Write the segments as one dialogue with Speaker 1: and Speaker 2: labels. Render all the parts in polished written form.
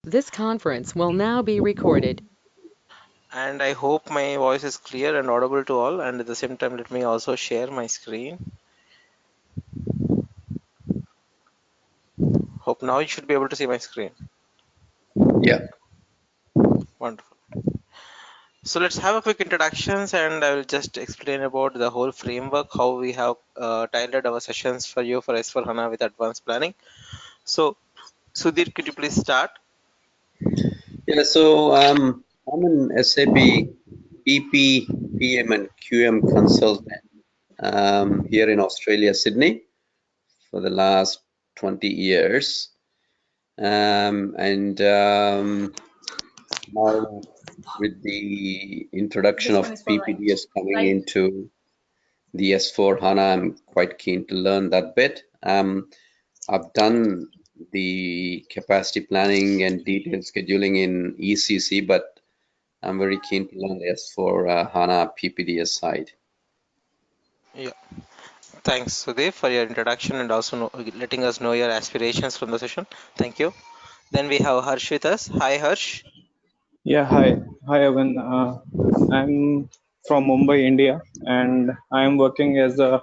Speaker 1: This conference will now be recorded.
Speaker 2: And I hope my voice is clear and audible to all. And at the same time, let me also share my screen. Hope now you should be able to see my screen.
Speaker 3: Yeah.
Speaker 2: Wonderful. So let's have a quick introductions, and I will just explain about the whole framework, how we have tailored our sessions for you for S4 HANA with advanced planning. So Sudhir, could you please start?
Speaker 3: Yeah. So I'm an SAP PP, PM, and QM consultant here in Australia, Sydney, for the last 20 years. And now, with the introduction of PPDS coming into the S4 HANA, I'm quite keen to learn that bit. I've done the capacity planning and detailed scheduling in ECC, but I'm very keen to learn the S4 HANA PPDS side.
Speaker 2: Yeah. Thanks, Sudhir, for your introduction and also letting us know your aspirations from the session. Thank you. Then we have Harsh with us. Hi, Harsh.
Speaker 4: Yeah, hi. Hi, Evan. I'm from Mumbai, India, and I'm working as a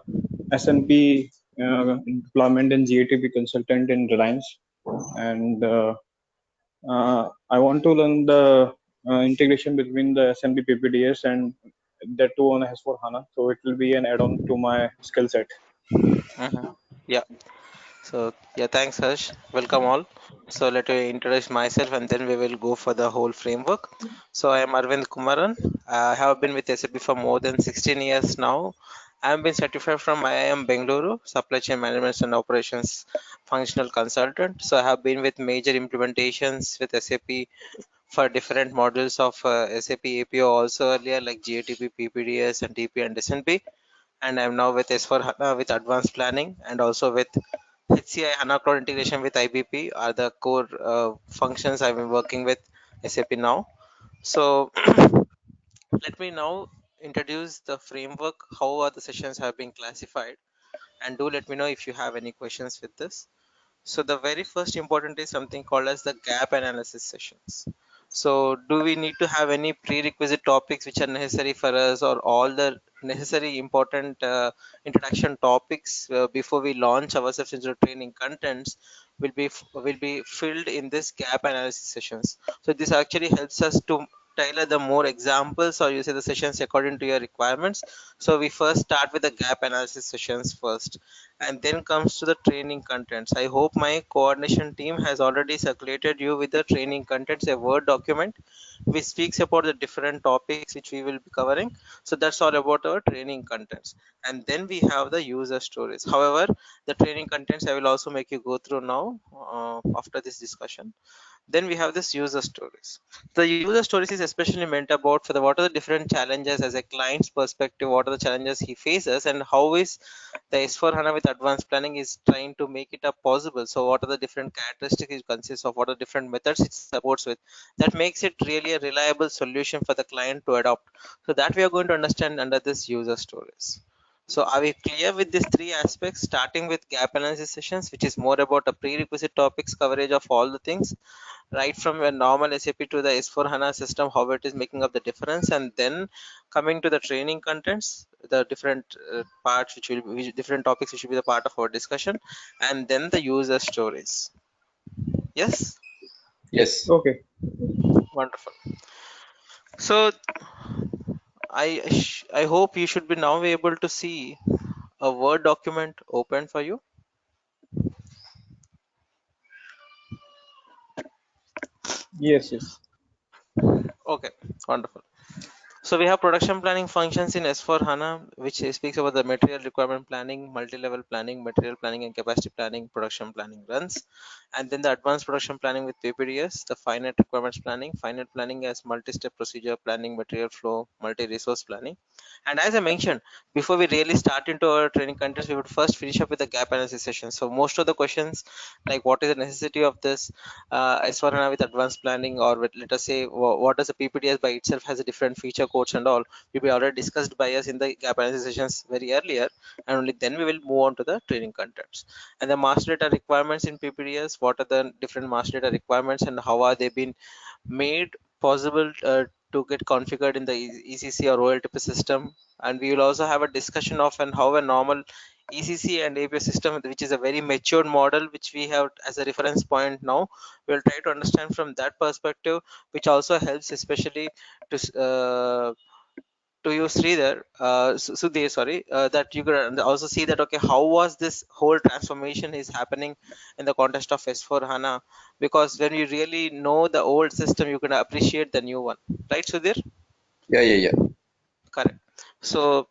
Speaker 4: SNP deployment and GATP consultant in Reliance. And I want to learn the integration between the SNP PPDS and that too on S4 HANA. So it will be an add-on to my skill set.
Speaker 2: Mhm. Yeah. So yeah, thanks, Harsh. Welcome all. So let me introduce myself, and then we will go for the whole framework. So I am Arvind Kumaran. I have been with SAP for more than 16 years now. I have been certified from IIM Bangalore, Supply Chain Management and Operations Functional Consultant. So I have been with major implementations with SAP for different models of SAP APO also earlier, like GATP, PPDS, and TP and SNP. And I'm now with S4 HANA with advanced planning, and also with HCI HANA Cloud integration with IBP are the core functions I've been working with SAP now. So let me now introduce the framework, how are the sessions have been classified, and do let me know if you have any questions with this. So the very first important is something called as the gap analysis sessions. So do we need to have any prerequisite topics which are necessary for us, or all the necessary important introduction topics before we launch ourselves into the training contents will be filled in this gap analysis sessions. So this actually helps us to tailor the more examples, or you say the sessions according to your requirements. So we first start with the gap analysis sessions first, and then comes to the training contents. I hope my coordination team has already circulated you with the training contents, a Word document which speaks about the different topics which we will be covering. So that's all about our training contents. And then we have the user stories. However, the training contents I will also make you go through now after this discussion. Then we have this user stories. The user stories is especially meant about for the what are the different challenges as a client's perspective, what are the challenges he faces, and how is the S4 HANA with advanced planning is trying to make it up possible. So what are the different characteristics it consists of, what are the different methods it supports with, that makes it really a reliable solution for the client to adopt. So that we are going to understand under this user stories. So are we clear with these three aspects, starting with gap analysis sessions, which is more about a prerequisite topics coverage of all the things, right from a normal SAP to the S4 HANA system, how it is making up the difference, and then coming to the training contents, the different parts different topics which will be the part of our discussion, and then the user stories. Yes,
Speaker 3: Yes.
Speaker 4: Okay.
Speaker 2: wonderful. So I hope you should be now able to see a Word document open for you.
Speaker 4: Yes, yes.
Speaker 2: Okay, wonderful. So we have production planning functions in S4 HANA, which speaks about the material requirement planning, multi-level planning, material planning and capacity planning, production planning runs. And then the advanced production planning with PPDS, the finite requirements planning, finite planning as multi-step procedure planning, material flow, multi-resource planning. And as I mentioned, before we really start into our training contents, we would first finish up with the gap analysis session. So most of the questions, like what is the necessity of this S4 HANA with advanced planning, or with, let us say, what does a PPDS by itself has a different feature core reports and all will be already discussed by us in the gap analysis sessions very earlier, and only then we will move on to the training contents. And the master data requirements in PPDS, what are the different master data requirements and how are they been made possible to get configured in the ECC or OLTP system. And we will also have a discussion of and how a normal ECC and API system, which is a very matured model, which we have as a reference point now, we'll try to understand from that perspective, which also helps especially to you Sridhar, Sudhir, sorry, that you could also see that okay, how was this whole transformation is happening in the context of S4 HANA? Because when you really know the old system, you can appreciate the new one, right, Sudhir?
Speaker 3: Yeah.
Speaker 2: Correct. So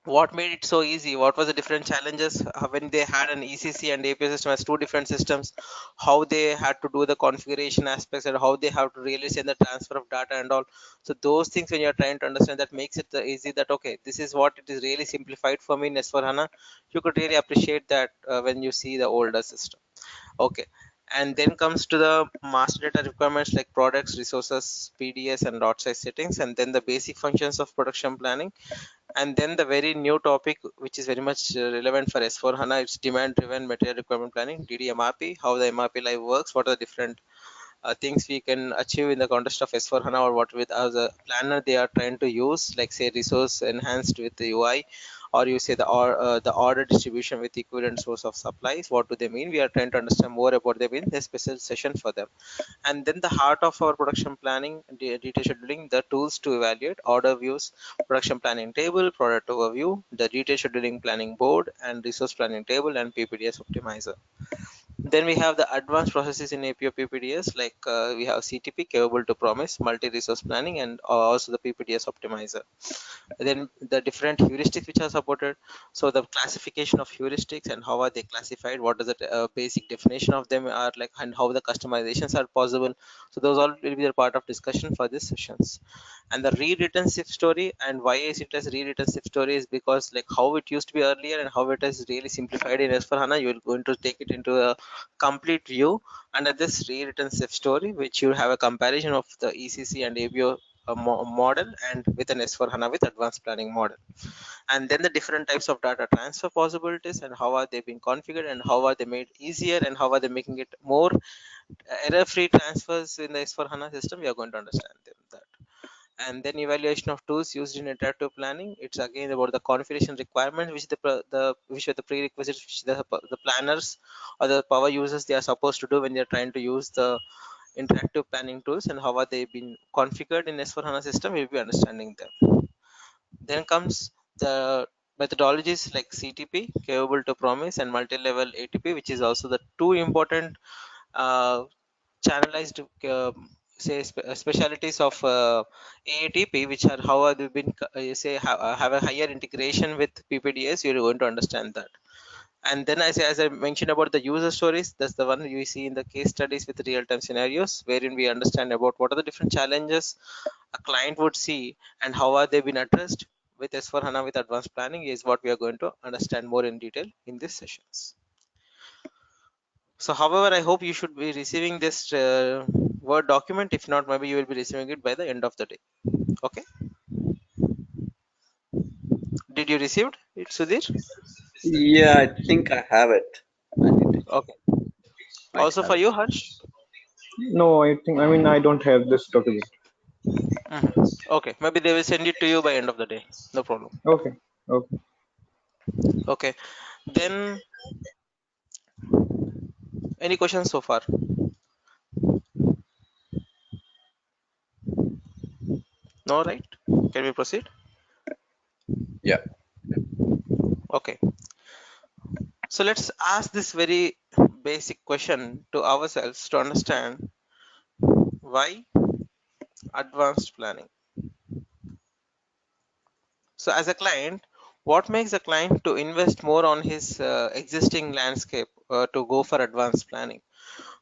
Speaker 2: what made it so easy? What was the different challenges when they had an ECC and API system as two different systems? How they had to do the configuration aspects and how they have to really send the transfer of data and all. So those things, when you're trying to understand, that makes it easy that okay, this is what it is really simplified for me in S4 HANA. You could really appreciate that when you see the older system. Okay. And then comes to the master data requirements like products, resources, PDS, and lot size settings, and then the basic functions of production planning. And then the very new topic, which is very much relevant for S4 HANA, it's demand driven material requirement planning, DDMRP, how the MRP live works, what are the different things we can achieve in the context of S4 HANA, or what with as a planner they are trying to use, like say resource enhanced with the UI, or you say the order distribution with equivalent source of supplies. What do they mean? We are trying to understand more about them in this special session for them. And then the heart of our production planning, detail scheduling, the tools to evaluate order views, production planning table, product overview, the detail scheduling planning board, and resource planning table, and PPDS optimizer. Then we have the advanced processes in APO PPDS, like we have CTP, capable to promise, multi-resource planning, and also the PPDS optimizer. Then the different heuristics which are supported. So the classification of heuristics and how are they classified, what is the basic definition of them are like, and how the customizations are possible. So those all will be a part of discussion for these sessions. And the rewritten SIF story, and why is it as rewritten SIF story, is because like how it used to be earlier and how it is really simplified in S4 HANA, you are going to take it into a complete view under this rewritten SIF story, which you have a comparison of the ECC and ABO model and with an S4 HANA with advanced planning model. And then the different types of data transfer possibilities and how are they being configured and how are they made easier and how are they making it more error-free transfers in the S4 HANA system. We are going to understand them that. And then evaluation of tools used in interactive planning. It's again about the configuration requirements, which which are the prerequisites which the planners or the power users they are supposed to do when they are trying to use the interactive planning tools, and how are they been configured in S4 HANA system. We'll be understanding them. Then comes the methodologies like CTP, capable to promise, and multi-level ATP, which is also the two important channelized specialities of AATP, which are how have they been you say have a higher integration with PPDS. You're going to understand that. And then as I mentioned about the user stories, that's the one you see in the case studies with real-time scenarios, wherein we understand about what are the different challenges a client would see and how are they been addressed with S4 HANA with advanced planning, is what we are going to understand more in detail in these sessions. So however, I hope you should be receiving this Word document. If not, maybe you will be receiving it by the end of the day. Okay. Did you receive it, Sudhir?
Speaker 3: Yeah, I think I have it. I need to check.
Speaker 2: Okay.
Speaker 3: Might
Speaker 2: Also
Speaker 3: have
Speaker 2: for
Speaker 3: it.
Speaker 2: you, Harsh?
Speaker 4: No, I mean, I don't have this document.
Speaker 2: Okay. Maybe they will send it to you by end of the day. No problem.
Speaker 4: Okay. Okay.
Speaker 2: Okay. Then any questions so far? No, right? Can we proceed?
Speaker 3: Yeah.
Speaker 2: Okay. So let's ask this very basic question to ourselves to understand why advanced planning. So as a client, what makes a client to invest more on his existing landscape to go for advanced planning?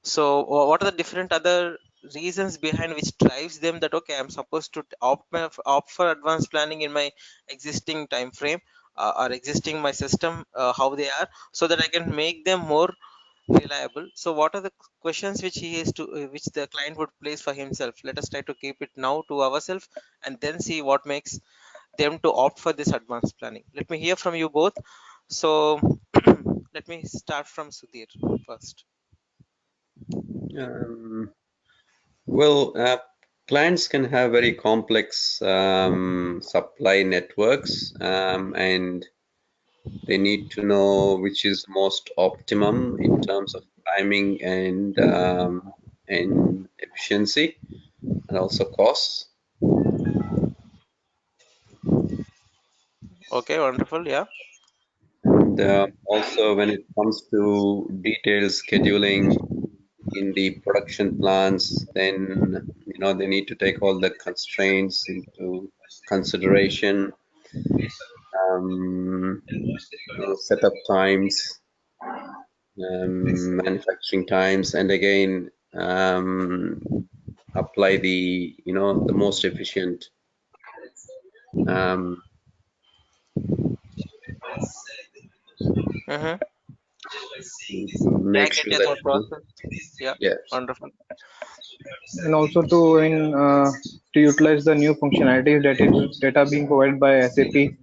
Speaker 2: So what are the different other reasons behind which drives them that okay, I'm supposed to opt for advanced planning in my existing time frame or existing my system, how they are, so that I can make them more reliable. So what are the questions which he is to which the client would place for himself? Let us try to keep it now to ourselves and then see what makes them to opt for this advanced planning. Let me hear from you both. So let me start from Sudhir first.
Speaker 3: Um, well, clients can have very complex supply networks, and they need to know which is most optimum in terms of timing and efficiency and also costs.
Speaker 2: Okay, wonderful. Yeah.
Speaker 3: And also when it comes to detailed scheduling in the production plants, then they need to take all the constraints into consideration, um, setup times, manufacturing times, and again apply the most efficient, um,
Speaker 2: Mm-hmm.
Speaker 3: to
Speaker 2: Yeah, I
Speaker 3: make
Speaker 2: get
Speaker 3: sure
Speaker 2: your
Speaker 3: that
Speaker 2: thought process. Yeah,
Speaker 3: yes.
Speaker 2: wonderful.
Speaker 4: And also to utilize the new functionalities that are being provided by SAP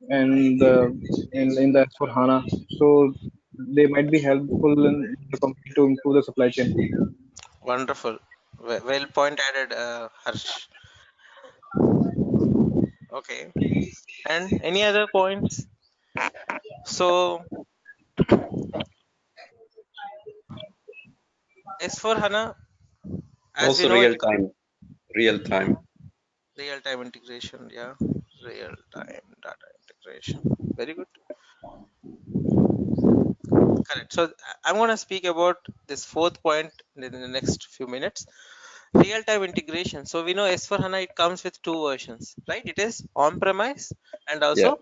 Speaker 4: and in the S4 HANA. So they might be helpful in the company to improve the supply chain.
Speaker 2: Wonderful. Well point added, Harsh. Okay. And any other points? So S4 HANA, as we
Speaker 3: Also
Speaker 2: know, it comes
Speaker 3: real time.
Speaker 2: real-time integration. Yeah, real-time data integration. Very good. Correct. So I'm going to speak about this fourth point in the next few minutes. Real-time integration. So we know S4 HANA, it comes with two versions, right? It is on-premise and
Speaker 3: Yeah,
Speaker 2: also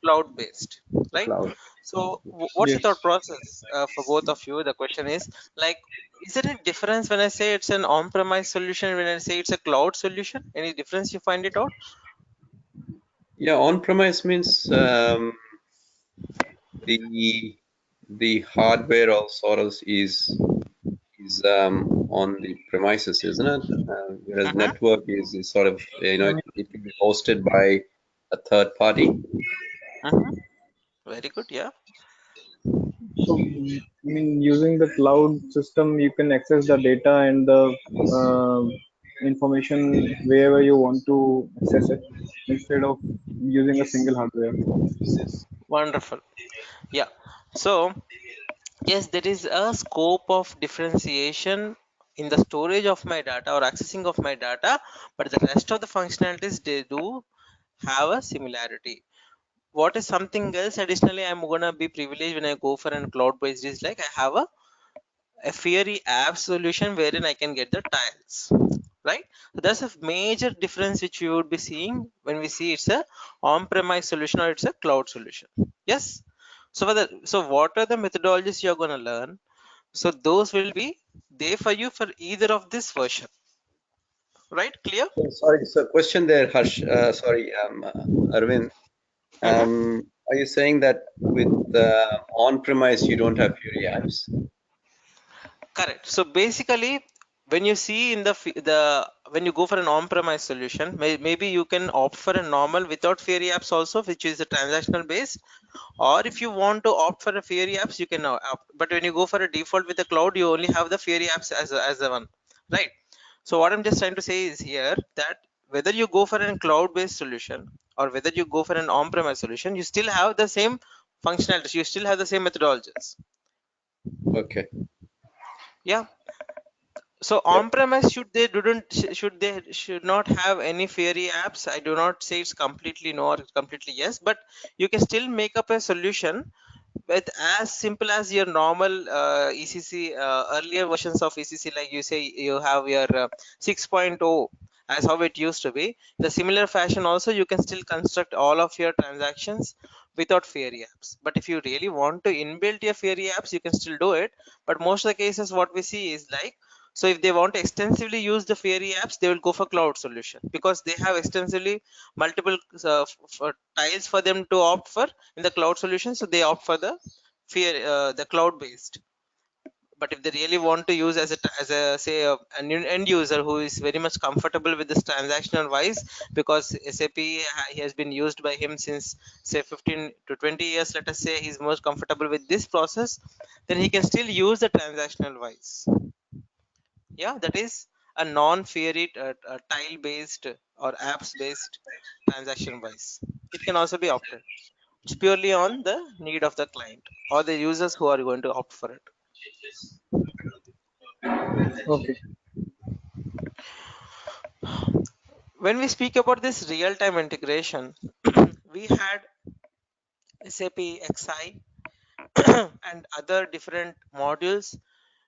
Speaker 2: cloud-based, right?
Speaker 3: cloud.
Speaker 2: So what's the thought
Speaker 4: Yes.
Speaker 2: process for both of you? The question is, is there a difference when I say it's an on-premise solution, when I say it's a cloud solution? Any difference you find it out?
Speaker 3: Yeah, on-premise means the the hardware or sort of is on the premises, isn't it? Whereas
Speaker 2: Mm-hmm.
Speaker 3: network is sort of
Speaker 4: I mean,
Speaker 3: it can be hosted by a third party.
Speaker 2: Mm-hmm. Very good. Yeah.
Speaker 4: using the cloud system, you can access the data and the information wherever you want to access it instead of using a single hardware.
Speaker 2: Wonderful. Yeah. So yes, there is a scope of differentiation in the storage of my data or accessing of my data, but the rest of the functionalities they do have a similarity. What is something else additionally I'm gonna be privileged when I go for a cloud based is like I have a Fiori app solution wherein I can get the tiles, right? So that's a major difference which we would be seeing when we see it's a on-premise solution or it's a cloud solution. Yes. So what are the methodologies you're gonna learn? So those will be there for you for either of this version, right? Clear?
Speaker 3: So sorry, so question there, Harsh. Sorry, Arvind.
Speaker 2: Mm-hmm.
Speaker 3: Are you saying that with on-premise you don't have Fury apps?
Speaker 2: Correct. So basically, when you see in the when you go for an on-premise solution, maybe you can opt for a normal without Fairy apps also, which is a transactional based. Or if you want to opt for a Fairy apps, you can now opt. But when you go for a default with the cloud, you only have the Fairy apps as a one, right? So what I'm just trying to say is here that whether you go for a cloud-based solution or whether you go for an on-premise solution, you still have the same functionalities. You still have the same methodologies.
Speaker 3: Okay.
Speaker 2: Yeah. So
Speaker 3: Yep.
Speaker 2: on-premise should not have any fairy apps. I do not say it's completely no or completely yes, but you can still make up a solution with as simple as your normal ECC earlier versions of ECC, like you say you have your 6.0 as how it used to be. The similar fashion also you can still construct all of your transactions without fairy apps. But if you really want to inbuild your fairy apps, you can still do it. But most of the cases, what we see is like, so if they want to extensively use the fairy apps, they will go for cloud solution because they have extensively multiple tiles for them to opt for in the cloud solution. So they opt for the cloud based. But if they really want to use as a say an end user who is very much comfortable with this transactional wise, because SAP he has been used by him since say 15 to 20 years, let us say he's most comfortable with this process, then he can still use the transactional wise. Yeah, that is a non-fiat tile based or apps based transaction wise. It can also be opted. It's purely on the need of the client or the users who are going to opt for it.
Speaker 4: Okay.
Speaker 2: When we speak about this real-time integration, we had SAP XI and other different modules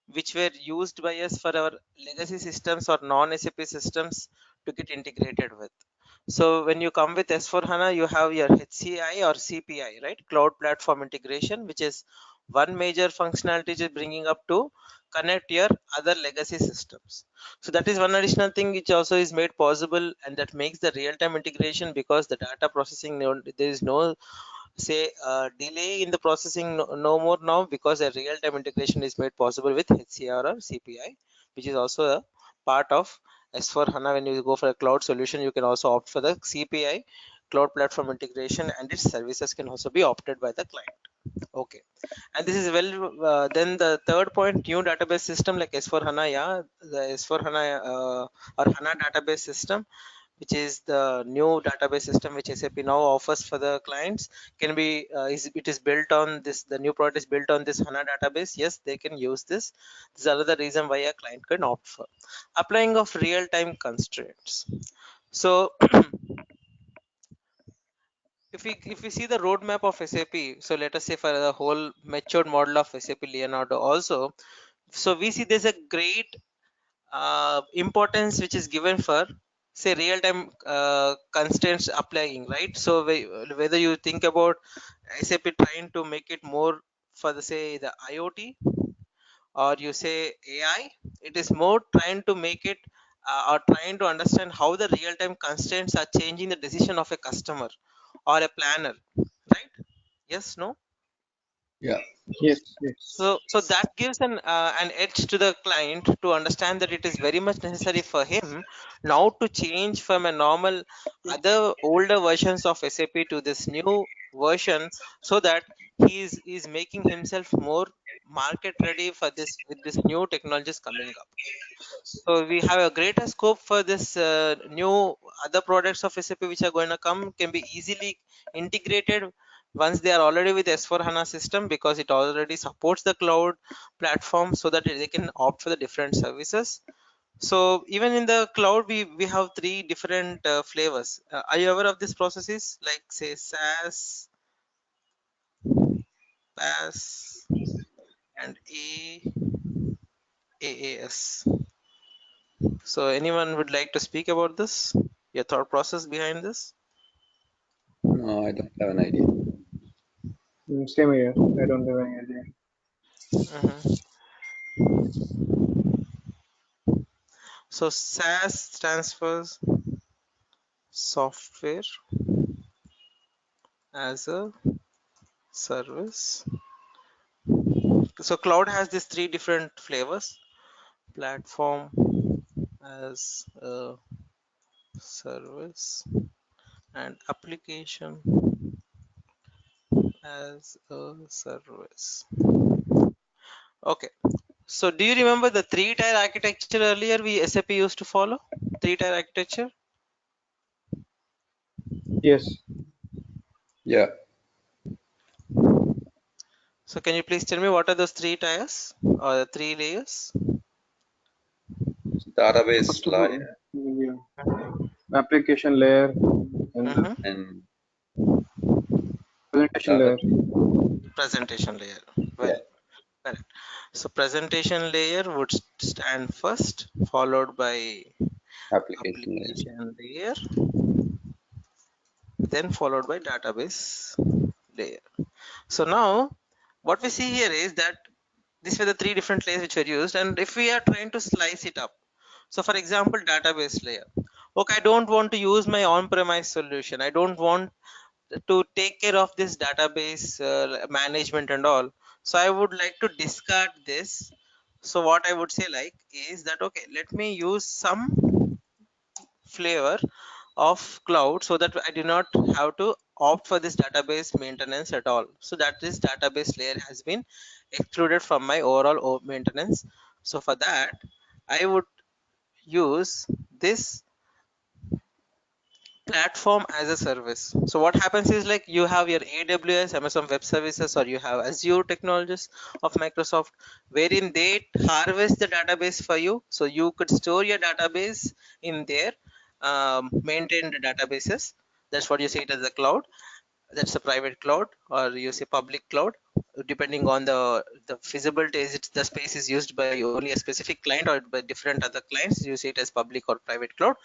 Speaker 2: which were used by us for our legacy systems or non-SAP systems to get integrated with. So when you come with S4 HANA, you have your HCI or CPI, right? Cloud Platform Integration, which is one major functionality is bringing up to connect your other legacy systems. So that is one additional thing which also is made possible, and that makes the real-time integration, because the data processing, there is no say delay in the processing no more now, because a real-time integration is made possible with HCR or CPI, which is also a part of S4 HANA. When you go for a cloud solution, you can also opt for the CPI, cloud platform integration, and its services can also be opted by the client. Okay, and this is then the third point, new database system like S4 HANA. Yeah, the S4 HANA or HANA database system, which is the new database system which SAP now offers for the clients, can be it is built on this. The new product is built on this HANA database. Yes, they can use this. This is another reason why a client can opt for applying of real-time constraints. So if we see the roadmap of SAP, so let us say for the whole matured model of SAP Leonardo also, so we see there's a great importance which is given for say real-time constraints applying, right? So whether you think about SAP trying to make it more for the say the IoT, or you say AI, it is more trying to make it or trying to understand how the real-time constraints are changing the decision of a customer or a planner, right? Yes, no?
Speaker 3: Yeah.
Speaker 4: Yes. Yes.
Speaker 2: So that gives an edge to the client to understand that it is very much necessary for him now to change from a normal other older versions of SAP to this new version, so that he is making himself more market ready for this with this new technologies coming up. So we have a greater scope for this new other products of SAP which are going to come, can be easily integrated once they are already with S4 HANA system, because it already supports the cloud platform, so that they can opt for the different services. So even in the cloud, we have three different flavors. Are you aware of these processes, like say SaaS, PaaS, and AAS? So anyone would like to speak about this? Your thought process behind this?
Speaker 3: No, I don't have an idea.
Speaker 4: Same here. I don't have any idea.
Speaker 2: Mhm. So SaaS stands for software as a service. So cloud has these three different flavors: platform as a service, and application as a service. Okay. So do you remember the three-tier architecture earlier we SAP used to follow? Three-tier architecture.
Speaker 4: Yes.
Speaker 3: Yeah.
Speaker 2: So can you please tell me what are those three tiers or the three layers?
Speaker 3: Database
Speaker 4: First of all,
Speaker 3: layer
Speaker 4: yeah, application layer and the
Speaker 2: Mm-hmm.
Speaker 3: and
Speaker 4: presentation
Speaker 3: data.
Speaker 4: layer.
Speaker 2: Presentation layer.
Speaker 3: Yeah.
Speaker 2: Well, correct. So presentation layer would stand first, followed by
Speaker 3: Application layer.
Speaker 2: application layer, then followed by database layer. So now what we see here is that these were the three different layers which were used, and if we are trying to slice it up, so for example, database layer. Okay, I don't want to use my on-premise solution. I don't want to take care of this database management and all. So I would like to discard this So what I would say like is that, okay, let me use some flavor of cloud so that I do not have to opt for this database maintenance at all. So that this database layer has been excluded from my overall maintenance. So for that, I would use this platform as a service. So what happens is like you have your AWS, Amazon Web Services, or you have Azure technologies of Microsoft, wherein they harvest the database for you. So you could store your database in their maintained databases. That's what you say it as a cloud. That's a private cloud, or you say public cloud, depending on the feasibility. Is it the space is used by only a specific client or by different other clients? You see it as public or private cloud.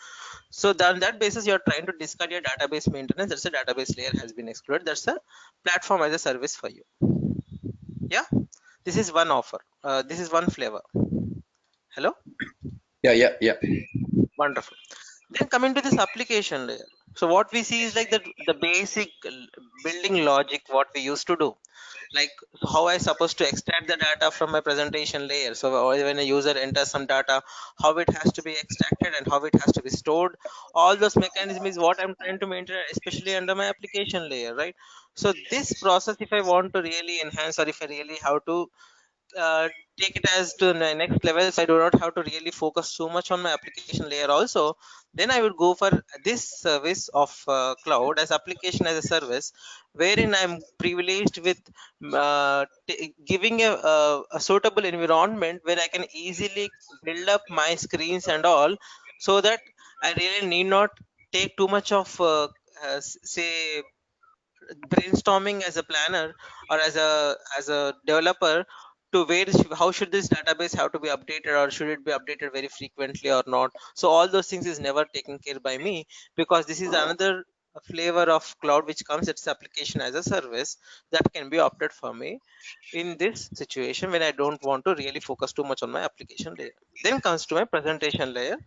Speaker 2: So on that basis, you're trying to discard your database maintenance. That's a database layer has been excluded. That's a platform as a service for you. Yeah, this is one offer. This is one flavor. Hello,
Speaker 3: Yeah.
Speaker 2: wonderful. Then coming to this application layer. So what we see is like the basic building logic what we used to do. Like how I supposed to extract the data from my presentation layer. So when a user enters some data, how it has to be extracted and how it has to be stored, all those mechanisms is what I'm trying to maintain, especially under my application layer, right? So this process, if I want to really enhance, or if I really have to uh, take it as to the next level, so I do not have to really focus so much on my application layer also, then I would go for this service of cloud as application as a service, wherein I'm privileged with giving a suitable environment where I can easily build up my screens and all, so that I really need not take too much of say brainstorming as a planner or as a developer to how should this database have to be updated, or should it be updated very frequently or not. So all those things is never taken care by me, because this is another flavor of cloud which comes, it's application as a service that can be opted for me in this situation when I don't want to really focus too much on my application layer. Then comes to my presentation layer,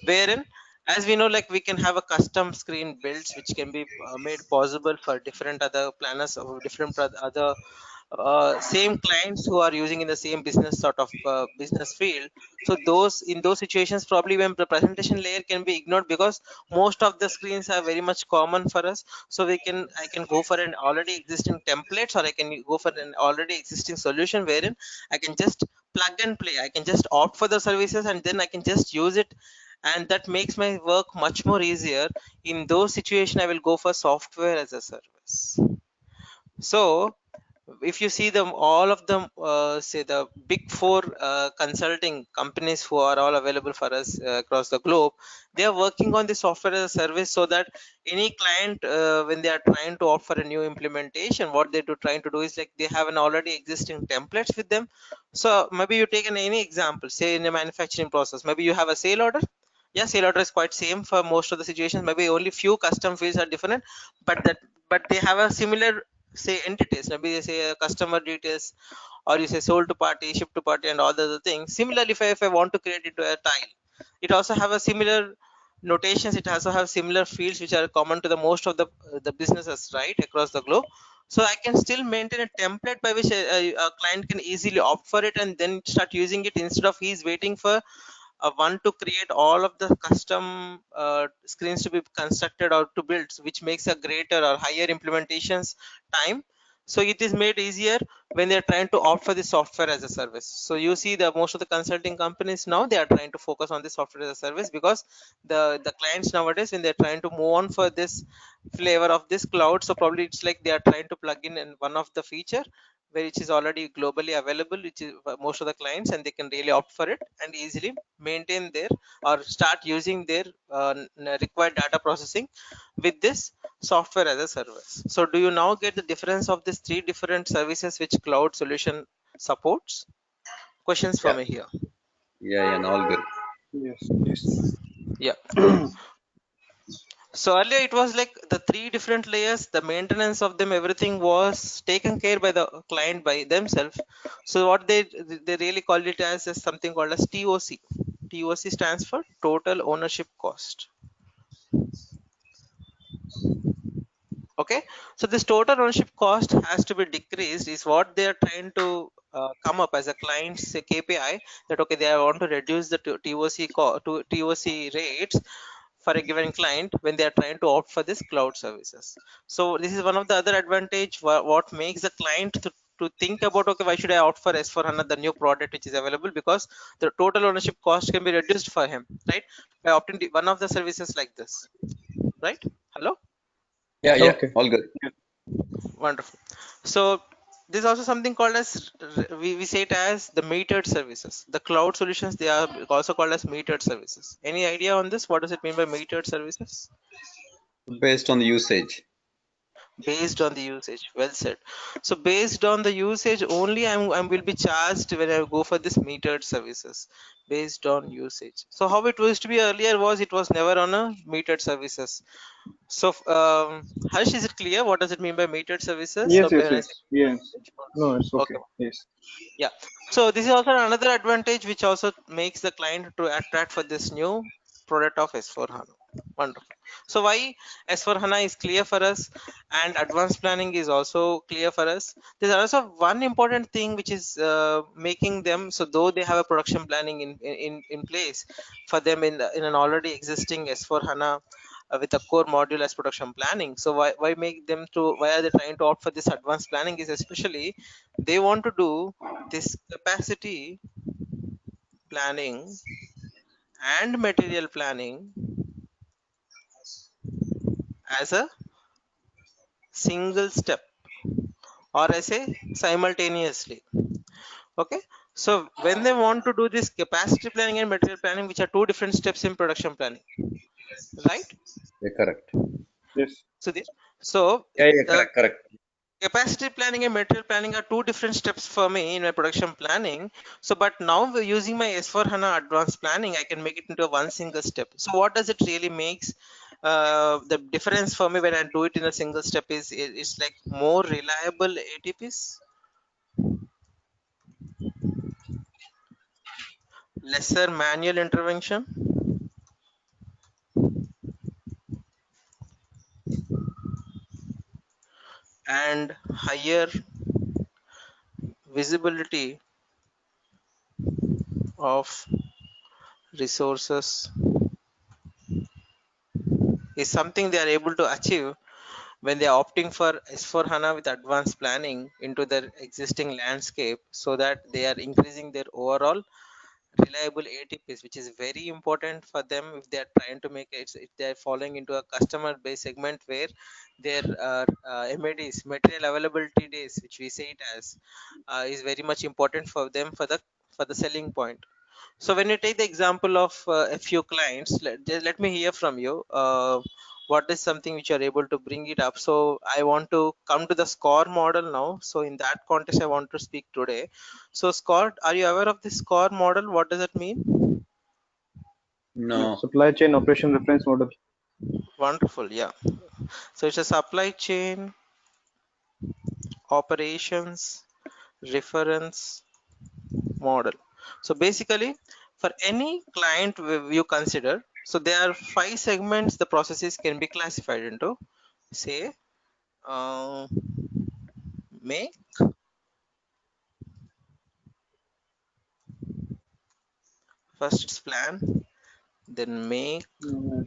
Speaker 2: wherein, as we know, like we can have a custom screen builds which can be made possible for different other planners or different other same clients who are using in the same business sort of business field. So those, in those situations, probably when the presentation layer can be ignored, because most of the screens are very much common for us. So I can go for an already existing templates, or I can go for an already existing solution wherein I can just plug and play. I can just opt for the services and then I can just use it, and that makes my work much more easier. In those situations, I will go for software as a service. So if you see them, all of them, say the big four consulting companies who are all available for us across the globe, they are working on the software as a service, so that any client, when they are trying to offer a new implementation, what they do trying to do is like they have an already existing templates with them. So maybe you take any example, say in a manufacturing process, maybe you have a sale order. Yeah, sale order is quite same for most of the situations. Maybe only few custom fields are different, but they have a similar, say, entities. Maybe they say customer details, or you say sold to party, ship to party, and all the other things. Similarly, if I want to create it to a tile, it also have a similar notations. It also have similar fields which are common to the most of the businesses right across the globe. So I can still maintain a template by which a client can easily opt for it and then start using it, instead of he's waiting for one to create all of the custom screens to be constructed or to build, which makes a greater or higher implementations time. So it is made easier when they're trying to opt for the software as a service. So you see the most of the consulting companies now, they are trying to focus on the software as a service, because the clients nowadays, when they're trying to move on for this flavor of this cloud, so probably it's like they are trying to plug in one of the feature which is already globally available, which is most of the clients, and they can really opt for it and easily maintain their or start using their required data processing with this software as a service. So do you now get the difference of these three different services which cloud solution supports? Questions for
Speaker 3: Yeah.
Speaker 2: me here.
Speaker 3: And all good.
Speaker 4: Yes.
Speaker 2: Yeah. So earlier it was like the three different layers, the maintenance of them, everything was taken care by the client by themselves. So what they really called it as something called as TOC. TOC stands for total ownership cost. Okay, so this total ownership cost has to be decreased, is what they are trying to come up as a client's KPI that okay, they want to reduce the TOC rates for a given client when they are trying to opt for this cloud services. So this is one of the other advantage what makes the client to think about okay, why should I opt for S4 HANA, the new product which is available, because the total ownership cost can be reduced for him, right, by opting one of the services like this, right? Hello.
Speaker 3: Yeah, yeah,
Speaker 4: Okay.
Speaker 3: all good.
Speaker 4: Yeah.
Speaker 2: Wonderful. So there's also something called as we say it as the metered services. The cloud solutions, they are also called as metered services. Any idea on this? What does it mean by metered services?
Speaker 3: Based on the usage.
Speaker 2: Based on the usage. Well said. So based on the usage only, I will be charged when I go for this metered services based on usage. So how it used to be earlier was it was never on a metered services. So Harsh, is it clear? What does it mean by metered services? So
Speaker 4: Yes, yes,
Speaker 2: when I
Speaker 4: yes,
Speaker 2: say
Speaker 4: yes. No, it's okay.
Speaker 2: okay.
Speaker 4: Yes.
Speaker 2: Yeah. So this is also another advantage which also makes the client to attract for this new product of S4 HANA. Wonderful. So why S4 HANA is clear for us and advanced planning is also clear for us. There's also one important thing which is making them, so though they have a production planning in place for them in an already existing S4 HANA with a core module as production planning. So why make them to, why are they trying to opt for this advanced planning is especially they want to do this capacity planning and material planning as a single step, or I say simultaneously. Okay, so when they want to do this capacity planning and material planning, which are two different steps in production planning, right?
Speaker 3: Yeah, correct.
Speaker 4: Yes.
Speaker 2: So so
Speaker 3: Yeah, yeah,
Speaker 2: uh,
Speaker 3: correct, correct.
Speaker 2: capacity planning and material planning are two different steps for me in my production planning. So but now we're using my S4 HANA advanced planning, I can make it into one single step. So what does it really makes the difference for me when I do it in a single step is it's like more reliable ATPs, lesser manual intervention, and higher visibility of resources is something they are able to achieve when they are opting for S4 HANA with advanced planning into their existing landscape, so that they are increasing their overall reliable ATPs, which is very important for them if they are trying to make it, if they are falling into a customer base segment where their MADs, material availability days, which we say it as, is very much important for them for the selling point. So when you take the example of a few clients, let me hear from you. What is something which you are able to bring it up? So I want to come to the score model now. So in that context, I want to speak today. So score, are you aware of the score model? What does it mean?
Speaker 4: Yeah.
Speaker 3: No.
Speaker 4: Supply chain operation reference model.
Speaker 2: Wonderful. Yeah. So it's a supply chain operations reference model. So basically, for any client you consider, so there are five segments the processes can be classified into. Say, uh, make, first it's plan, then make,
Speaker 4: Mm,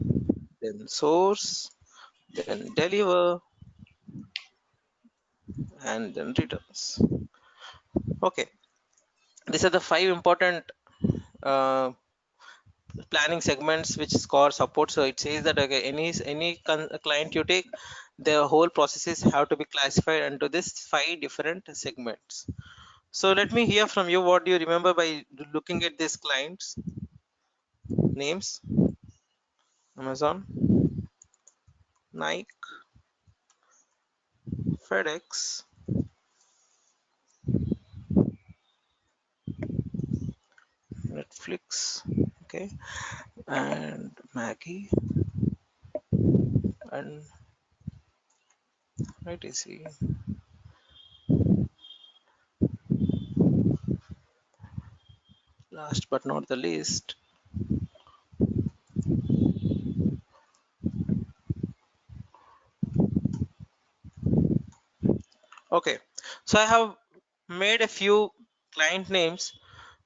Speaker 2: then source, then deliver, and then returns. Okay, these are the five important uh, planning segments which score supports. So it says that okay, any client you take, the whole processes have to be classified into this five different segments. So let me hear from you. What do you remember by looking at these clients names? Amazon, Nike, FedEx, Netflix, okay, and Maggie, and right is he, last but not the least. Okay, so I have made a few. client names.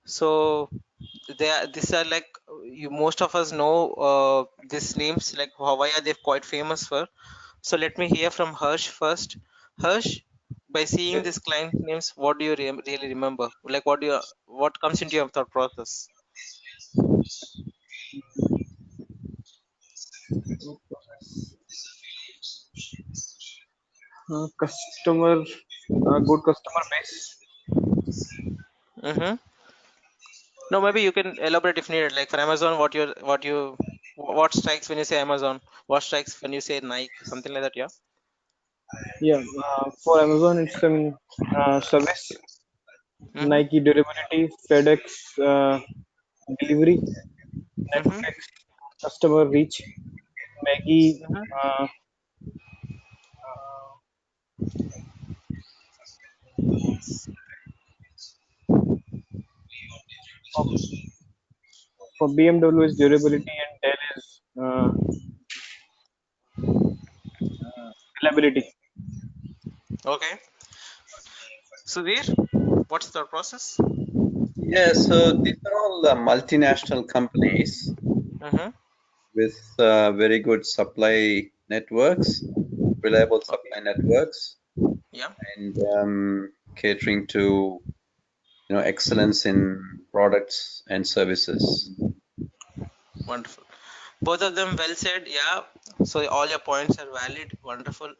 Speaker 2: So these are like you most of us know these names, like why are they quite famous for. So let me hear from Harsh first. Harsh, by seeing these client names, what do you really remember? Like what comes into your thought process?
Speaker 4: Customer, good customer base.
Speaker 2: Mm-hmm. No, maybe you can elaborate if needed. Like for Amazon, what strikes when you say Amazon? What strikes when you say Nike? Something like that, yeah.
Speaker 4: Yeah, for Amazon, it's service,
Speaker 2: Mm-hmm.
Speaker 4: Nike durability, FedEx delivery,
Speaker 2: Mm-hmm.
Speaker 4: Netflix customer reach, Maggie
Speaker 2: Mm-hmm.
Speaker 4: uh, for, for BMW is durability and Dell is reliability.
Speaker 2: Okay. Sudhir, what's the process?
Speaker 3: Yeah, so these are all multinational companies
Speaker 2: Mm-hmm.
Speaker 3: with very good supply networks, reliable
Speaker 2: Okay.
Speaker 3: supply networks,
Speaker 2: Yeah.
Speaker 3: and catering to excellence in products and services.
Speaker 2: Wonderful. Both of them well said. Yeah. So all your points are valid. Wonderful.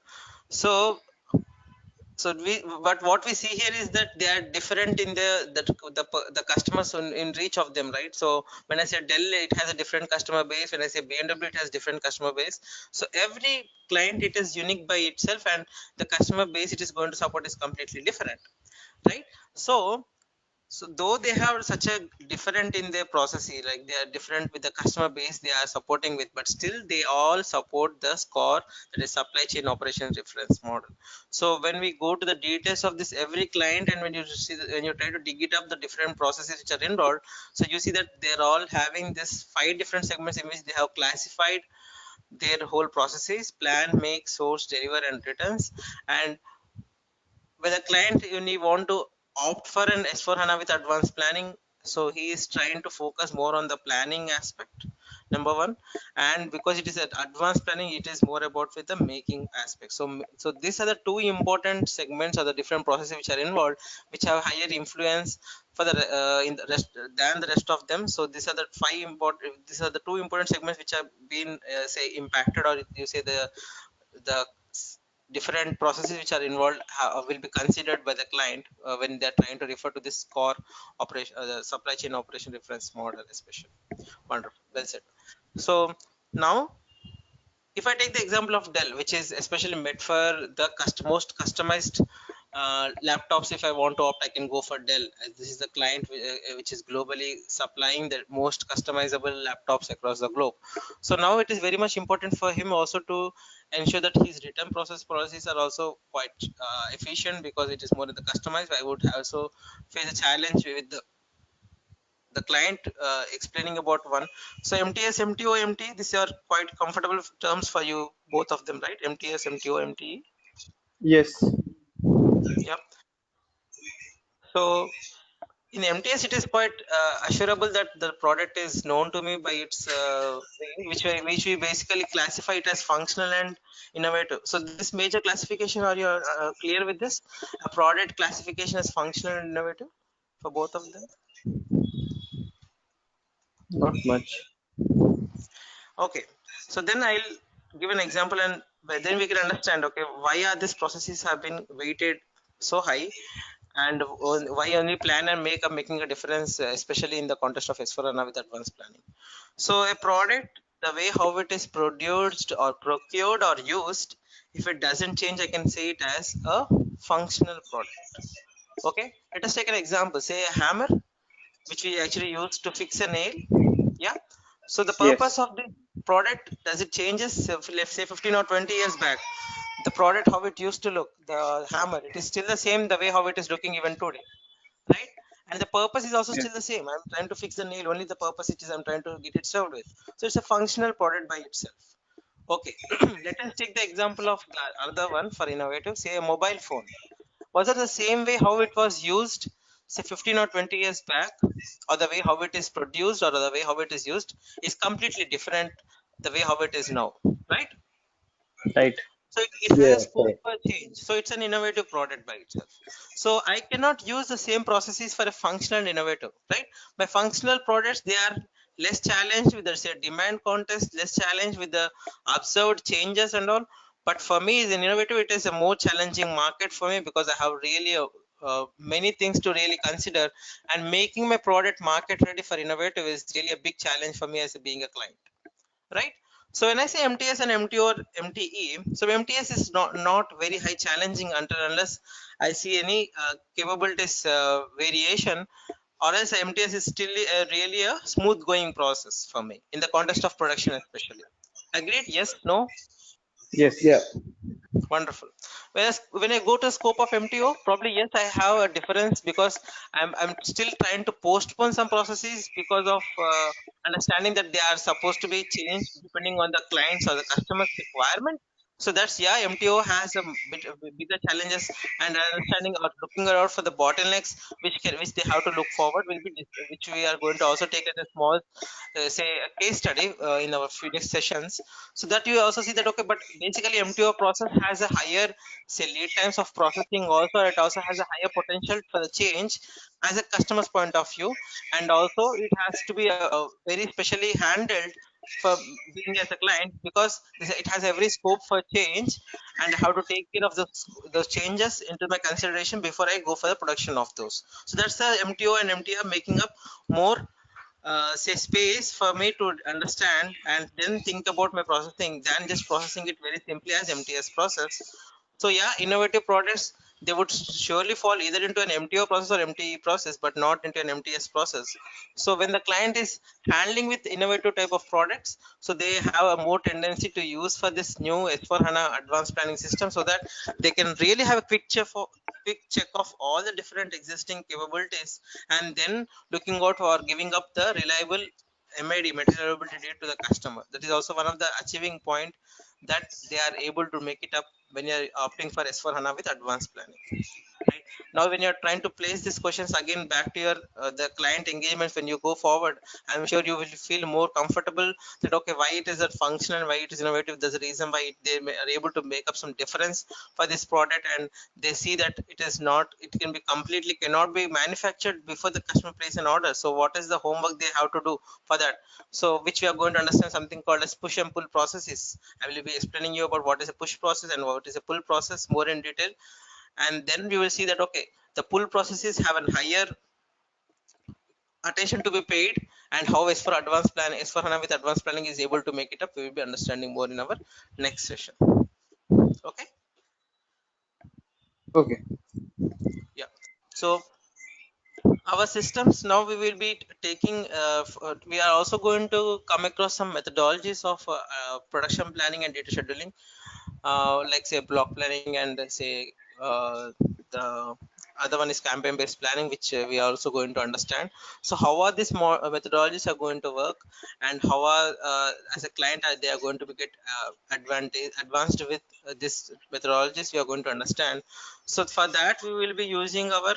Speaker 2: So but what we see here is that they are different in the customers in reach of them, right? So when I say Dell, it has a different customer base. When I say BMW, it has different customer base. So every client, it is unique by itself, and the customer base it is going to support is completely different, right? So though they have such a different in their processes, like they are different with the customer base they are supporting with, but still they all support the score, that is supply chain operations reference model. So when we go to the details of this every client, and when you see when you try to dig it up the different processes which are involved, so you see that they're all having this 5 different segments in which they have classified their whole processes: plan, make, source, deliver, and returns. And when a client only want to opt for an S4 HANA with advanced planning, so he is trying to focus more on the planning aspect, number one. And because it is an advanced planning, it is more about with the making aspect. So these are the two important segments or the different processes which are involved, which have higher influence for the in the rest than the rest of them. So these are the two important segments which have been say impacted, or you say the different processes which are involved will be considered by the client when they're trying to refer to this core operation, the supply chain operation reference model especially. Wonderful, well said. So now if I take the example of Dell, which is especially made for the most customized laptops, if I want to opt, I can go for Dell. This is the client which is globally supplying the most customizable laptops across the globe. So now it is very much important for him also to ensure that his return processes are also quite efficient, because it is more in the customized. I would also face a challenge with the client explaining about one. So MTS, MTO, MT, these are quite comfortable terms for you, both of them, right? MTS, MTO, MTE.
Speaker 4: Yes,
Speaker 2: Yep. So in MTS, it is quite assurable that the product is known to me by its way, which we basically classify it as functional and innovative. So this major classification, are you clear with this? A product classification as functional and innovative for both of them.
Speaker 4: not much.
Speaker 2: Okay, so then I'll give an example, and then we can understand, okay, why are these processes have been weighted so high, and why only plan and make are making a difference, especially in the context of S4 HANA with advanced planning. So a product, the way how it is produced or procured or used, if it doesn't change, I can say it as a functional product. Okay, let us take an example. Say a hammer, which we actually use to fix a nail. Yeah. So the purpose
Speaker 4: Yes,
Speaker 2: of the product, does it changes? So let's say 15 or 20 years back, the product how it used to look, the hammer, it is still the same the way how it is looking even today, right? And the purpose is also
Speaker 4: yes,
Speaker 2: still the same. I'm trying to fix the nail. Only the purpose it is I'm trying to get it served with. So it's a functional product by itself. Okay. Let us take the example of the other one for innovative. Say a mobile phone. Was it the same way how it was used say 15 or 20 years back, or the way how it is produced or the way how it is used is completely different the way how it is now, right?
Speaker 4: Right.
Speaker 2: So it has a
Speaker 3: Yeah,
Speaker 2: scope
Speaker 3: correct.
Speaker 2: for change. So it's an innovative product by itself. So I cannot use the same processes for a functional and innovative, right? My functional products, they are less challenged with the say demand contest, less challenged with the observed changes and all. But for me, as an innovative, it is a more challenging market for me because I have really many things to really consider, and making my product market ready for innovative is really a big challenge for me as a, being a client, right? So when I say MTS and MT or MTE, so MTS is not very high challenging until unless I see any capabilities variation, or else MTS is still really a smooth going process for me in the context of production especially. Agreed? Yes? No?
Speaker 4: Yes.
Speaker 3: Yeah.
Speaker 2: Wonderful. Whereas when I go to scope of MTO, probably yes, I have a difference because I'm still trying to postpone some processes because of understanding that they are supposed to be changed depending on the clients or the customer's requirement. So that's, yeah, MTO has a bit bigger challenges, and understanding or looking out for the bottlenecks which they have to look forward will be which we are going to also take as a small say a case study in our few next sessions, so that you also see that okay, but basically MTO process has a higher say lead times of processing, also it also has a higher potential for the change as a customer's point of view, and also it has to be very specially handled for being as a client because it has every scope for change, and how to take care of those changes into my consideration before I go for the production of those. So that's the MTO and MTR making up more say space for me to understand and then think about my processing than just processing it very simply as MTS process. So yeah, innovative products, they would surely fall either into an MTO process or MTE process, but not into an MTS process. So when the client is handling with innovative type of products, so they have a more tendency to use for this new S4 HANA advanced planning system, so that they can really have a quick check of all the different existing capabilities, and then looking out for giving up the reliable MID, material availability date, to the customer. That is also one of the achieving point that they are able to make it up when you are opting for S4 HANA with advanced planning. Right now, when you're trying to place these questions again back to your the client engagements, when you go forward, I'm sure you will feel more comfortable that okay, why it is a function and why it is innovative. There's a reason why are able to make up some difference for this product, and they see that it is not, it can be completely cannot be manufactured before the customer place an order. So what is the homework they have to do for that? So which we are going to understand something called as push and pull processes. I will be explaining you about what is a push process and what is a pull process more in detail, and then we will see that okay, the pull processes have a higher attention to be paid, and how S for advanced plan, S for HANA with advanced planning is able to make it up. We will be understanding more in our next session. Okay.
Speaker 4: Okay.
Speaker 2: Yeah. So our systems now, we will be taking we are also going to come across some methodologies of production planning and data scheduling, like say block planning, and say the other one is campaign based planning, which we are also going to understand. So how are these more methodologies are going to work, and how are as a client they are going to be get advanced with this methodologies we are going to understand. So for that we will be using our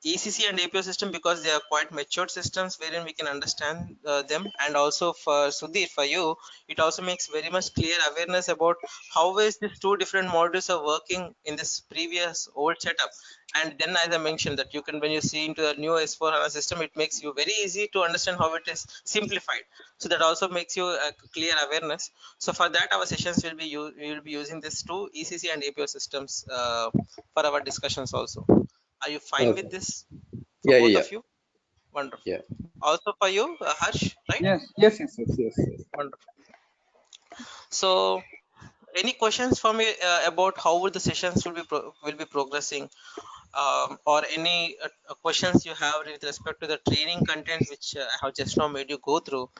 Speaker 2: ECC and APO system because they are quite matured systems wherein we can understand them. And also for Sudhir, for you, it also makes very much clear awareness about how is these two different modules are working in this previous old setup. And then, as I mentioned, that you can, when you see into the new S4 HANA system, it makes you very easy to understand how it is simplified. So that also makes you a clear awareness. So for that, our sessions will be we will be using these two ECC and APO systems for our discussions also. Are you fine with
Speaker 3: Okay.
Speaker 2: this for
Speaker 3: Yeah,
Speaker 2: both
Speaker 3: yeah,
Speaker 2: of you? Wonderful.
Speaker 3: yeah,
Speaker 2: Also for you, Harsh, right?
Speaker 4: Yes.
Speaker 2: Wonderful. So, any questions for me about how would the sessions will be progressing, or any questions you have with respect to the training content which I have just now made you go through?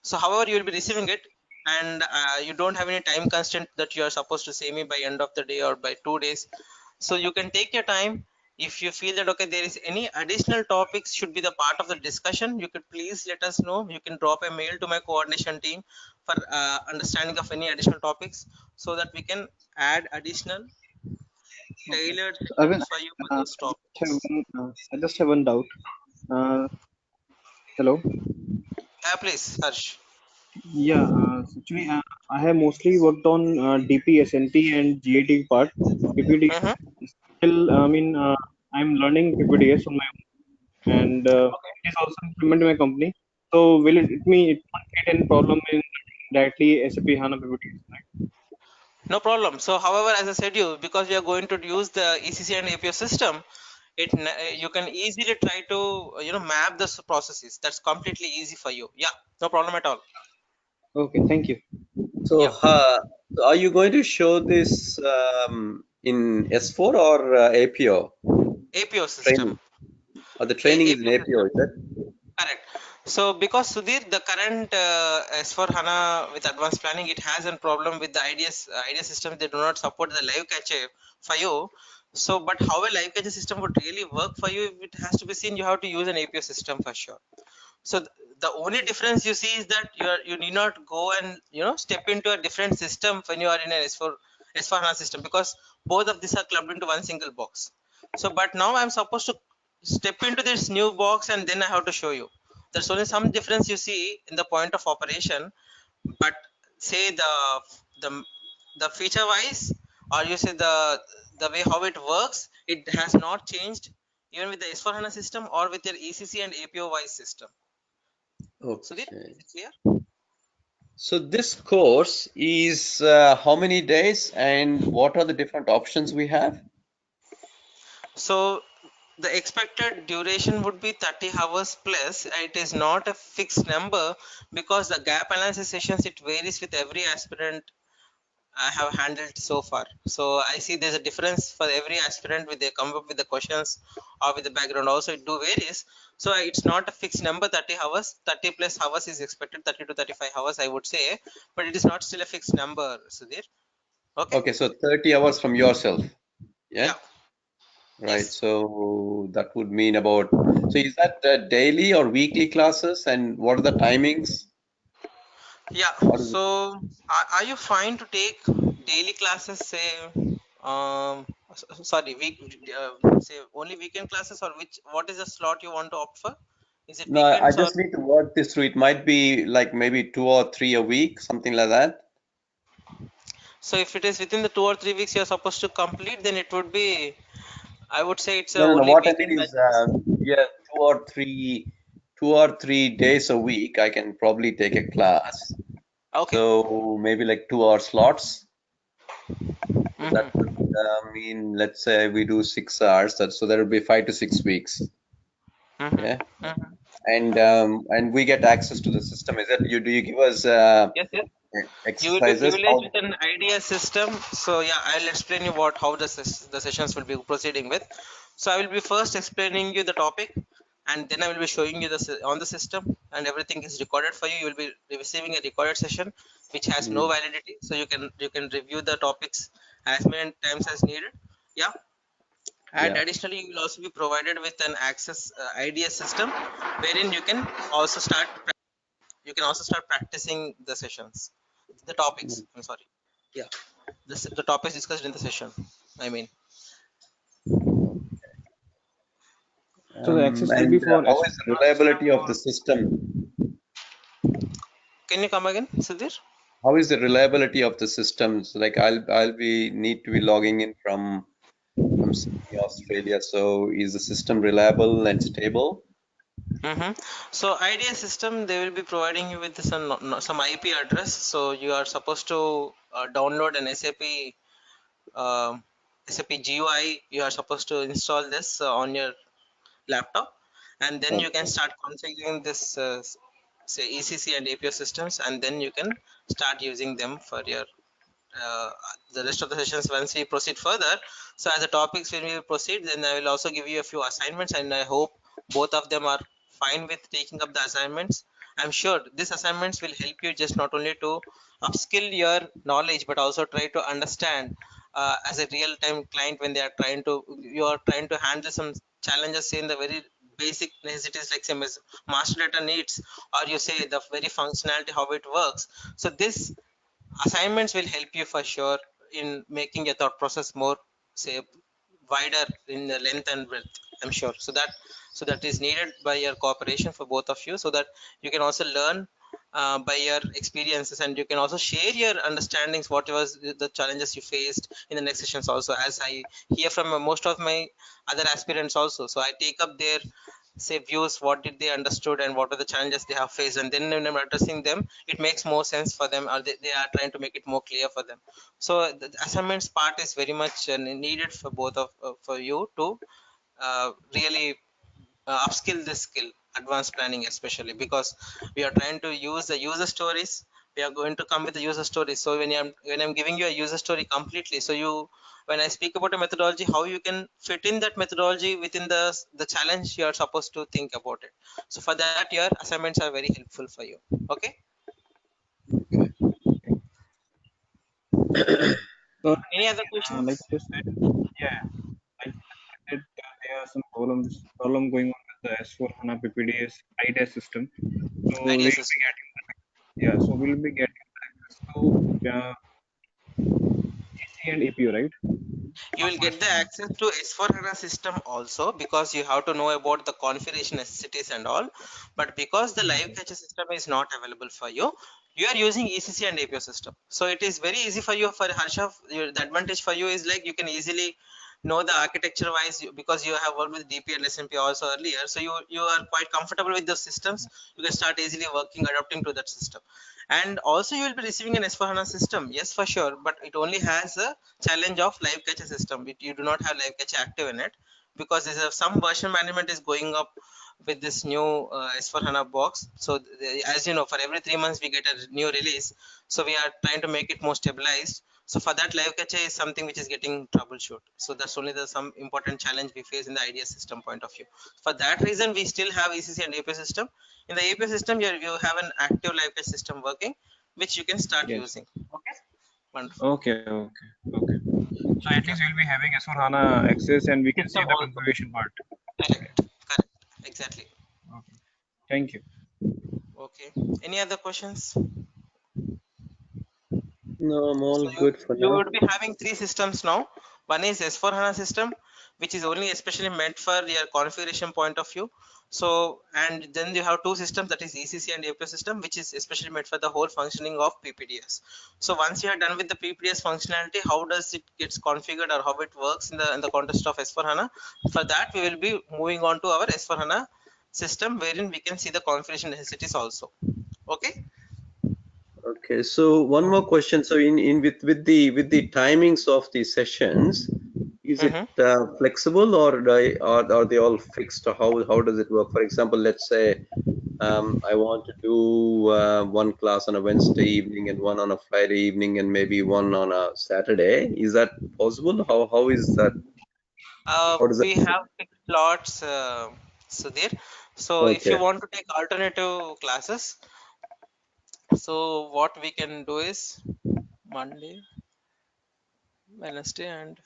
Speaker 2: So, however, you will be receiving it, and you don't have any time constraint that you are supposed to say me by end of the day or by 2 days. So you can take your time. If you feel that okay, there is any additional topics should be the part of the discussion, you could please let us know. You can drop a mail to my coordination team for understanding of any additional topics, so that we can add additional
Speaker 4: Okay.
Speaker 2: tailored
Speaker 4: So, Arvind,
Speaker 2: for you for
Speaker 4: uh,
Speaker 2: those topics.
Speaker 4: I just have one doubt. Uh, Hello.
Speaker 2: Yeah, please, Harsh.
Speaker 4: Yeah. Actually, I have mostly worked on DP, SNP, and GAT part.
Speaker 2: Mm-hmm.
Speaker 4: PPDS. Still, I'm learning PPDS on my own, and it is also implemented in my company. So, will it won't create any problem in directly SAP HANA PPDS, right?
Speaker 2: No problem. So, however, as I said you, because we are going to use the ECC and APO system, you can easily try to map the processes. That's completely easy for you. Yeah, no problem at all.
Speaker 4: Okay. Thank you.
Speaker 3: So,
Speaker 2: Yeah,
Speaker 3: so are you going to show this in S4 or APO
Speaker 2: APO system.
Speaker 3: training? Or the training is in
Speaker 2: APO
Speaker 3: APO,
Speaker 2: system.
Speaker 3: is it?
Speaker 2: Correct. So because Sudhir, the current S4 HANA with advanced planning, it has a problem with the IDS system. They do not support the live cache for you. So, but how a live cache system would really work for you, it has to be seen. You have to use an APO system for sure. So the only difference you see is that you need not go and step into a different system when you are in an S4 HANA system, because both of these are clubbed into one single box. So but now I'm supposed to step into this new box and then I have to show you. There's only some difference you see in the point of operation, but say the the feature wise, or you say the way how it works, it has not changed even with the S4 HANA system or with your ECC and APO wise system. Sudhir,
Speaker 3: Okay.
Speaker 2: is it clear?
Speaker 3: So this course is how many days and what are the different options we have?
Speaker 2: So the expected duration would be 30 hours plus. It is not a fixed number because the gap analysis sessions, it varies with every aspirant I have handled so far. So I see there's a difference for every aspirant with they come up with the questions or with the background also it do varies. So it's not a fixed number 30 hours. 30 plus hours is expected, 30 to 35 hours I would say, but it is not still a fixed number, Sudhir. Okay?
Speaker 3: Okay, so 30 hours from yourself. Yeah,
Speaker 2: Yeah.
Speaker 3: right.
Speaker 2: Yes.
Speaker 3: So that would mean about, so is that daily or weekly classes and what are the timings?
Speaker 2: Yeah,
Speaker 3: How does it?
Speaker 2: so are you fine to take daily classes, say, sorry, say only weekend classes, or what is the slot you want to opt for? Is it
Speaker 3: No, I
Speaker 2: weekends or
Speaker 3: just need to work this through. It might be like maybe 2 or 3 a week, something like that.
Speaker 2: so if it is within the 2 or 3 weeks you're supposed to complete, then it would be, I would say it's a
Speaker 3: No, no, no.
Speaker 2: only
Speaker 3: What I mean
Speaker 2: weekend
Speaker 3: is,
Speaker 2: batches.
Speaker 3: yeah, 2 or 3 days a week, I can probably take a class.
Speaker 2: Okay.
Speaker 3: So maybe like 2 hour slots. So that would
Speaker 2: Mm-hmm.
Speaker 3: mean, let's say we do 6 hours. So that would be 5 to 6 weeks. Yeah,
Speaker 2: Mm-hmm. Mm-hmm.
Speaker 3: and we get access to the system. Is that you? Do you give us
Speaker 2: Yes, yes. You will be
Speaker 3: exercises?
Speaker 2: privileged
Speaker 3: How?
Speaker 2: with an idea system. So yeah, I'll explain you how the sessions will be proceeding with. So I will be first explaining you the topic, and then I will be showing you on the system, and everything is recorded for you. You will be receiving a recorded session which has no
Speaker 3: Mm,
Speaker 2: validity, so you can review the topics as many times as needed. Yeah, and
Speaker 3: yeah.
Speaker 2: additionally you will also be provided with an access idea system wherein you can also start practicing the sessions, the topics.
Speaker 3: Mm.
Speaker 2: I'm sorry. Yeah, the topics discussed in the session. I mean,
Speaker 4: So the access will be
Speaker 3: And
Speaker 4: for
Speaker 3: how
Speaker 4: S4
Speaker 3: is the
Speaker 4: HANA system
Speaker 3: reliability of
Speaker 4: or
Speaker 3: the system?
Speaker 2: can you come again, Sudhir?
Speaker 3: How is the reliability of the systems? Like I'll be need to be logging in from Sydney, Australia. So is the system reliable and stable?
Speaker 2: Mm-hmm. So idea system, they will be providing you with some IP address. So you are supposed to download an um SAP GUI. You are supposed to install this on your laptop, and then you can
Speaker 3: Okay.
Speaker 2: start configuring this say ECC and APO systems, and then you can start using them for your uh, the rest of the sessions once we proceed further. So as the topics when we proceed, then I will also give you a few assignments, and I hope both of them are fine with taking up the assignments. I'm sure these assignments will help you just not only to upskill your knowledge but also try to understand as a real time client when they are you are trying to handle some challenges in the very basic necessities like some master data needs, or you say the very functionality how it works. So this assignments will help you for sure in making your thought process more, say, wider in the length and breadth, I'm sure. So that is needed by your cooperation for both of you, so that you can also learn by your experiences, and you can also share your understandings, what was the challenges you faced in the next sessions also, as I hear from most of my other aspirants also. So I take up their say views, what did they understood and what are the challenges they have faced, and then when I'm addressing them, it makes more sense for them, or they are trying to make it more clear for them. So the assignments part is very much needed for both of for you to really upskill this skill, advanced planning especially, because we are trying to use the user stories. We are going to come with the user stories. So when I'm giving you a user story completely, so you, when I speak about a methodology, how you can fit in that methodology within the challenge you are supposed to think about it. So for that, your assignments are very helpful for you. Okay.
Speaker 3: Okay.
Speaker 4: So,
Speaker 2: Any other
Speaker 4: like
Speaker 2: questions?
Speaker 4: you said, yeah, like you said, there are some problem going on with the S4 HANA PPDS IDAS system. So
Speaker 2: Idea
Speaker 4: we'll be
Speaker 2: system.
Speaker 4: getting, yeah, so we'll be getting access to EC and APU, right?
Speaker 2: You will
Speaker 4: For
Speaker 2: get the
Speaker 4: S4 HANA.
Speaker 2: access to S4 HANA system also, because you have to know about the configuration necessities and all. But because the live
Speaker 4: Okay.
Speaker 2: cache system is not available for you, you are using ECC and APO system. So it is very easy for you. For Harsha, the advantage for you is like you can easily know the architecture wise, because you have worked with DP and SMP also earlier. So you are quite comfortable with those systems. You can start easily working, adapting to that system. And also you will be receiving an S4 HANA system, yes, for sure, but it only has a challenge of live cache system. You do not have live cache active in it, because there's some version management is going up with this new S4 HANA box. So as you know, for every 3 months we get a new release. So we are trying to make it more stabilized. So for that, live cache is something which is getting troubleshoot. So that's only the some important challenge we face in the IDS system point of view. For that reason, we still have ECC and API system. In the API system, you have an active live cache system working, which you can start
Speaker 4: Yes.
Speaker 2: using. Okay, wonderful.
Speaker 4: Okay. Okay. Okay. So at
Speaker 2: Yeah,
Speaker 4: least we'll be having S4 HANA access and we can see
Speaker 2: system
Speaker 4: the
Speaker 2: also.
Speaker 4: configuration part.
Speaker 2: Correct,
Speaker 4: Right.
Speaker 2: correct, exactly.
Speaker 4: Okay. Thank you.
Speaker 2: Okay. Any other questions?
Speaker 3: No, I'm all
Speaker 2: So
Speaker 3: good for
Speaker 2: you
Speaker 3: now.
Speaker 2: would be having three systems now. One is S4 HANA system, which is only especially meant for your configuration point of view. So, and then you have two systems, that is ECC and API system, which is especially meant for the whole functioning of PPDS. So once you are done with the PPDS functionality, how does it gets configured or how it works in the context of S4 HANA? For that, we will be moving on to our S4 HANA system, wherein we can see the configuration necessities also. Okay.
Speaker 3: Okay, so one more question. So in with the timings of the sessions, is it
Speaker 2: Mm-hmm.
Speaker 3: flexible, or are they all fixed? Or how does it work? For example, let's say I want to do one class on a Wednesday evening and one on a Friday evening and maybe one on a Saturday. Is that possible? How is that? How does that
Speaker 2: We
Speaker 3: work?
Speaker 2: have fixed slots, Sudhir. So if you
Speaker 3: Okay,
Speaker 2: want to take alternative classes, so what we can do is Monday, Wednesday, and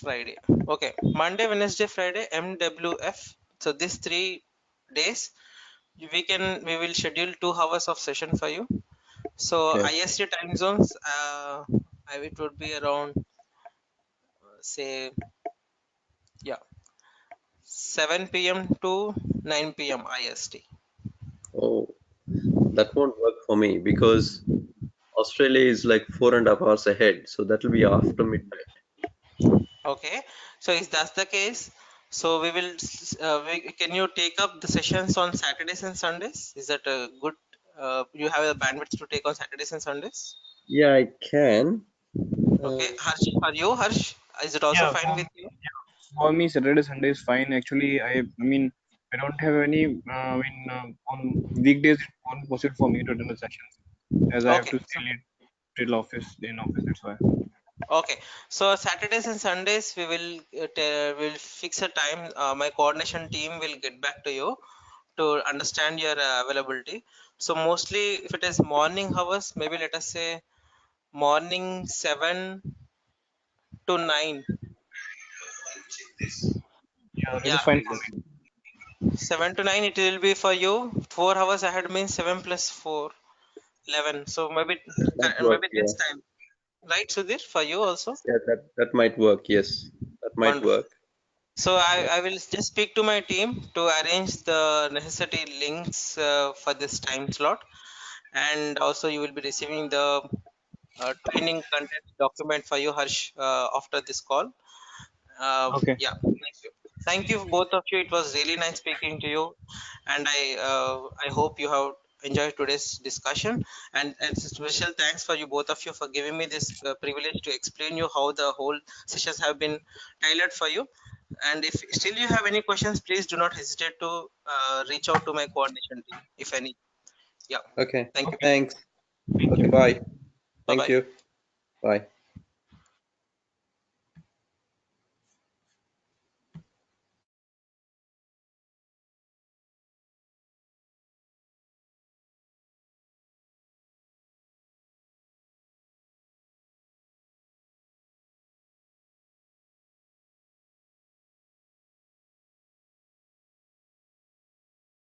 Speaker 2: Friday. Okay, Monday, Wednesday, Friday, MWF. So these 3 days, we will schedule 2 hours of session for you. So
Speaker 3: okay.
Speaker 2: IST time zones, it would be around say, yeah, 7 p.m. to 9 p.m. IST.
Speaker 3: Oh, that won't work for me because Australia is like 4.5 hours ahead, so that will be after midnight.
Speaker 2: Okay, so if that's the case, so can you take up the sessions on Saturdays and Sundays? Is that a good? You have the bandwidth to take on Saturdays and Sundays?
Speaker 3: Yeah, I can.
Speaker 2: Okay,
Speaker 3: Uh,
Speaker 2: Harsh, for you, Harsh, is it also
Speaker 4: Yeah,
Speaker 2: fine with you?
Speaker 4: for me, Saturday, Sunday is fine. Actually, I mean, I don't have any, on weekdays, it won't possible for me to attend the sessions as I have
Speaker 2: Okay,
Speaker 4: to
Speaker 2: so
Speaker 4: stay late till office, in office, that's why.
Speaker 2: okay, so Saturdays and Sundays will fix a time. My coordination team will get back to you to understand your availability. So mostly, if it is morning hours, maybe let us say morning 7 to 9.
Speaker 4: Yeah, that is
Speaker 2: Yeah,
Speaker 4: fine for me.
Speaker 3: exactly.
Speaker 2: 7 to 9 it will be for you. 4 hours ahead means 7 plus 4, 11. So
Speaker 3: That might work.
Speaker 2: maybe
Speaker 3: Yeah,
Speaker 2: this time, right, Sudhir, for you also.
Speaker 3: yeah, that might work. Yes, that might
Speaker 2: Wonderful.
Speaker 3: work.
Speaker 2: So I will just speak to my team to arrange the necessary links for this time slot, and also you will be receiving the training content document for you, Harsh, after this call.
Speaker 4: Okay.
Speaker 2: Yeah, thank you both of you. It was really nice speaking to you, and I hope you have enjoyed today's discussion. And special thanks for you both of you for giving me this privilege to explain you how the whole sessions have been tailored for you. And if still you have any questions, please do not hesitate to reach out to my coordination team, if any. Yeah,
Speaker 3: Okay.
Speaker 2: thank you.
Speaker 4: Okay.
Speaker 3: Thanks.
Speaker 4: Thank
Speaker 3: Okay.
Speaker 4: you.
Speaker 3: Bye.
Speaker 2: Bye
Speaker 3: Thank
Speaker 2: bye.
Speaker 3: you. Bye.